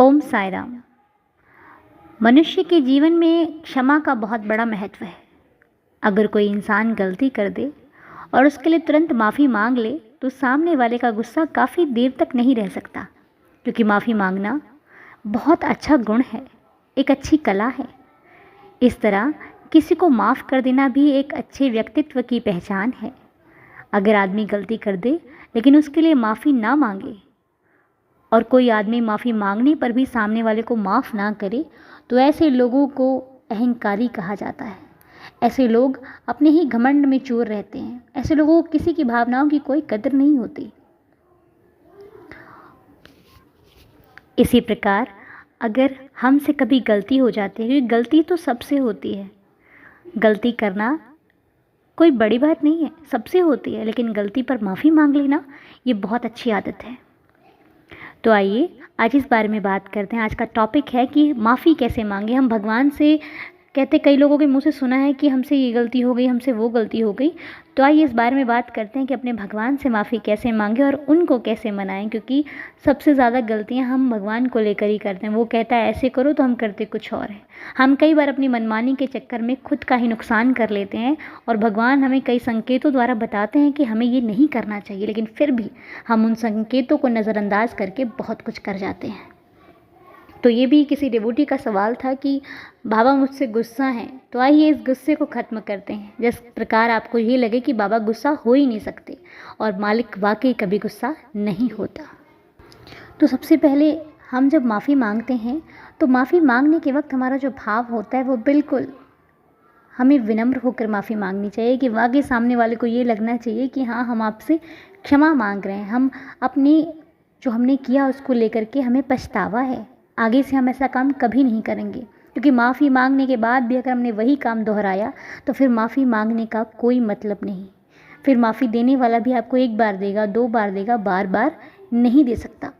ओम साई राम। मनुष्य के जीवन में क्षमा का बहुत बड़ा महत्व है। अगर कोई इंसान गलती कर दे और उसके लिए तुरंत माफ़ी मांग ले तो सामने वाले का गुस्सा काफ़ी देर तक नहीं रह सकता, क्योंकि माफ़ी मांगना बहुत अच्छा गुण है, एक अच्छी कला है। इस तरह किसी को माफ़ कर देना भी एक अच्छे व्यक्तित्व की पहचान है। अगर आदमी गलती कर दे लेकिन उसके लिए माफ़ी ना मांगे और कोई आदमी माफ़ी मांगने पर भी सामने वाले को माफ़ ना करे तो ऐसे लोगों को अहंकारी कहा जाता है। ऐसे लोग अपने ही घमंड में चूर रहते हैं। ऐसे लोगों को किसी की भावनाओं की कोई कदर नहीं होती। इसी प्रकार अगर हमसे कभी गलती हो जाती है, क्योंकि गलती तो सबसे होती है, गलती करना कोई बड़ी बात नहीं है, सबसे होती है, लेकिन गलती पर माफ़ी मांग लेना ये बहुत अच्छी आदत है। तो आइए आज इस बारे में बात करते हैं। आज का टॉपिक है कि माफ़ी कैसे मांगे। हम भगवान से कहते, कई लोगों के मुंह से सुना है कि हमसे ये गलती हो गई, हमसे वो गलती हो गई। तो आइए इस बारे में बात करते हैं कि अपने भगवान से माफ़ी कैसे मांगे और उनको कैसे मनाएं, क्योंकि सबसे ज़्यादा गलतियां हम भगवान को लेकर ही करते हैं। वो कहता है ऐसे करो तो हम करते कुछ और है। हम कई बार अपनी मनमानी के चक्कर में खुद का ही नुकसान कर लेते हैं और भगवान हमें कई संकेतों द्वारा बताते हैं कि हमें ये नहीं करना चाहिए, लेकिन फिर भी हम उन संकेतों को नज़रअंदाज करके बहुत कुछ कर जाते हैं। तो ये भी किसी डिवोटी का सवाल था कि बाबा मुझसे गुस्सा हैं, तो आइए इस गुस्से को ख़त्म करते हैं। जिस प्रकार आपको ये लगे कि बाबा गुस्सा हो ही नहीं सकते और मालिक वाकई कभी गुस्सा नहीं होता। तो सबसे पहले हम जब माफ़ी मांगते हैं तो माफ़ी मांगने के वक्त हमारा जो भाव होता है वो बिल्कुल हमें विनम्र होकर माफ़ी मांगनी चाहिए कि वाकई सामने वाले को ये लगना चाहिए कि हाँ, हम आपसे क्षमा मांग रहे हैं, हम अपनी जो हमने किया उसको लेकर के हमें पछतावा है, आगे से हम ऐसा काम कभी नहीं करेंगे। क्योंकि माफ़ी मांगने के बाद भी अगर हमने वही काम दोहराया तो फिर माफ़ी मांगने का कोई मतलब नहीं। फिर माफ़ी देने वाला भी आपको एक बार देगा, दो बार देगा, बार बार नहीं दे सकता,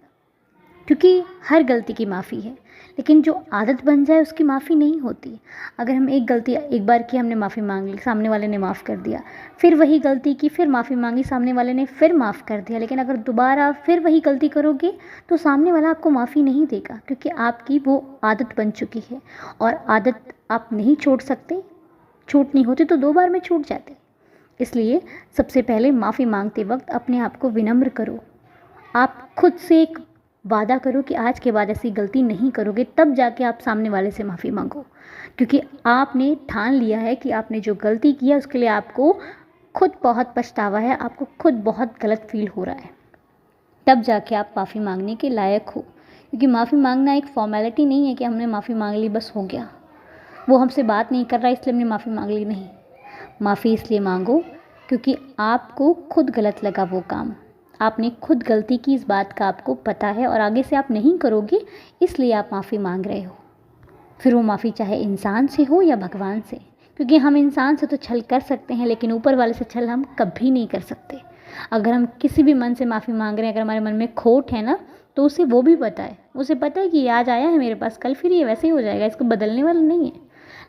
क्योंकि हर गलती की माफ़ी है, लेकिन जो आदत बन जाए उसकी माफ़ी नहीं होती। अगर हम एक गलती एक बार की, हमने माफ़ी मांग ली, सामने वाले ने माफ़ कर दिया, फिर वही गलती की, फिर माफ़ी मांगी, सामने वाले ने फिर माफ़ कर दिया, लेकिन अगर दोबारा फिर वही गलती करोगे तो सामने वाला आपको माफ़ी नहीं देगा, क्योंकि आपकी वो आदत बन चुकी है और आदत आप नहीं छोड़ सकते। छूटनी होती तो 2 बार में छूट जाते। इसलिए सबसे पहले माफ़ी मांगते वक्त अपने आप को विनम्र करो। आप खुद से एक वादा करो कि आज के बाद ऐसी गलती नहीं करोगे, तब जाके आप सामने वाले से माफ़ी मांगो, क्योंकि आपने ठान लिया है कि आपने जो गलती किया उसके लिए आपको खुद बहुत पछतावा है, आपको खुद बहुत गलत फील हो रहा है, तब जाके आप माफ़ी मांगने के लायक हो। क्योंकि माफ़ी मांगना एक फॉर्मेलिटी नहीं है कि हमने माफ़ी मांग ली बस हो गया, वो हमसे बात नहीं कर रहा इसलिए हमने माफ़ी मांग ली। नहीं, माफ़ी इसलिए मांगो क्योंकि आपको खुद गलत लगा वो काम, आपने खुद गलती की, इस बात का आपको पता है और आगे से आप नहीं करोगे, इसलिए आप माफ़ी मांग रहे हो। फिर वो माफ़ी चाहे इंसान से हो या भगवान से, क्योंकि हम इंसान से तो छल कर सकते हैं लेकिन ऊपर वाले से छल हम कभी नहीं कर सकते। अगर हम किसी भी मन से माफ़ी मांग रहे हैं, अगर हमारे मन में खोट है ना, तो उसे वो भी पता है, उसे पता है कि ये आज आया है मेरे पास, कल फिर ये वैसे ही हो जाएगा, इसको बदलने वाला नहीं है।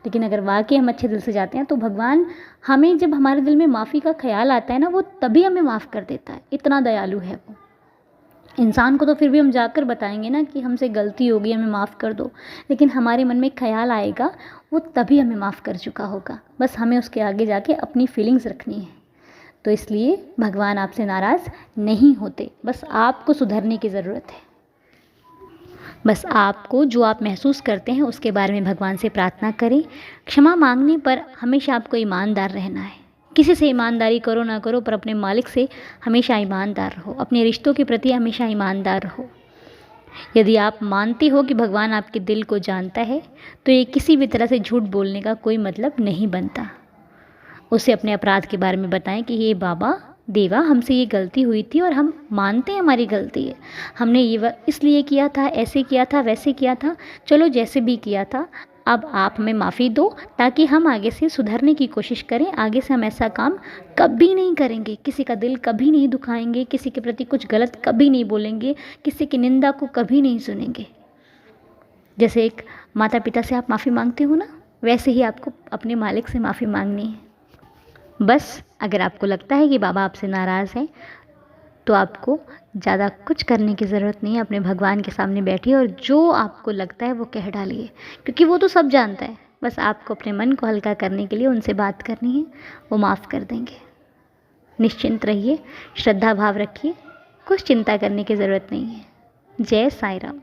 लेकिन अगर वाकई हम अच्छे दिल से जाते हैं तो भगवान हमें, जब हमारे दिल में माफ़ी का ख्याल आता है ना, वो तभी हमें माफ़ कर देता है। इतना दयालु है वो। इंसान को तो फिर भी हम जाकर बताएंगे ना कि हमसे गलती हो गई, हमें माफ़ कर दो, लेकिन हमारे मन में ख्याल आएगा वो तभी हमें माफ़ कर चुका होगा। बस हमें उसके आगे जाके अपनी फीलिंग्स रखनी है। तो इसलिए भगवान आपसे नाराज़ नहीं होते, बस आपको सुधरने की ज़रूरत है। बस आपको जो आप महसूस करते हैं उसके बारे में भगवान से प्रार्थना करें। क्षमा मांगने पर हमेशा आपको ईमानदार रहना है। किसी से ईमानदारी करो ना करो, पर अपने मालिक से हमेशा ईमानदार रहो, अपने रिश्तों के प्रति हमेशा ईमानदार रहो। यदि आप मानते हो कि भगवान आपके दिल को जानता है तो ये किसी भी तरह से झूठ बोलने का कोई मतलब नहीं बनता। उसे अपने अपराध के बारे में बताएं कि ये बाबा देवा, हमसे ये गलती हुई थी और हम मानते हैं हमारी गलती है, हमने ये इसलिए किया था, ऐसे किया था, वैसे किया था, चलो जैसे भी किया था, अब आप हमें माफ़ी दो ताकि हम आगे से सुधरने की कोशिश करें। आगे से हम ऐसा काम कभी नहीं करेंगे, किसी का दिल कभी नहीं दुखाएंगे, किसी के प्रति कुछ गलत कभी नहीं बोलेंगे, किसी की निंदा को कभी नहीं सुनेंगे। जैसे एक माता पिता से आप माफ़ी मांगते हो ना, वैसे ही आपको अपने मालिक से माफ़ी मांगनी है। बस अगर आपको लगता है कि बाबा आपसे नाराज़ हैं तो आपको ज़्यादा कुछ करने की ज़रूरत नहीं है। अपने भगवान के सामने बैठिए और जो आपको लगता है वो कह डालिए, क्योंकि वो तो सब जानता है। बस आपको अपने मन को हल्का करने के लिए उनसे बात करनी है, वो माफ़ कर देंगे। निश्चिंत रहिए, श्रद्धा भाव रखिए, कुछ चिंता करने की ज़रूरत नहीं है। जय साईं राम।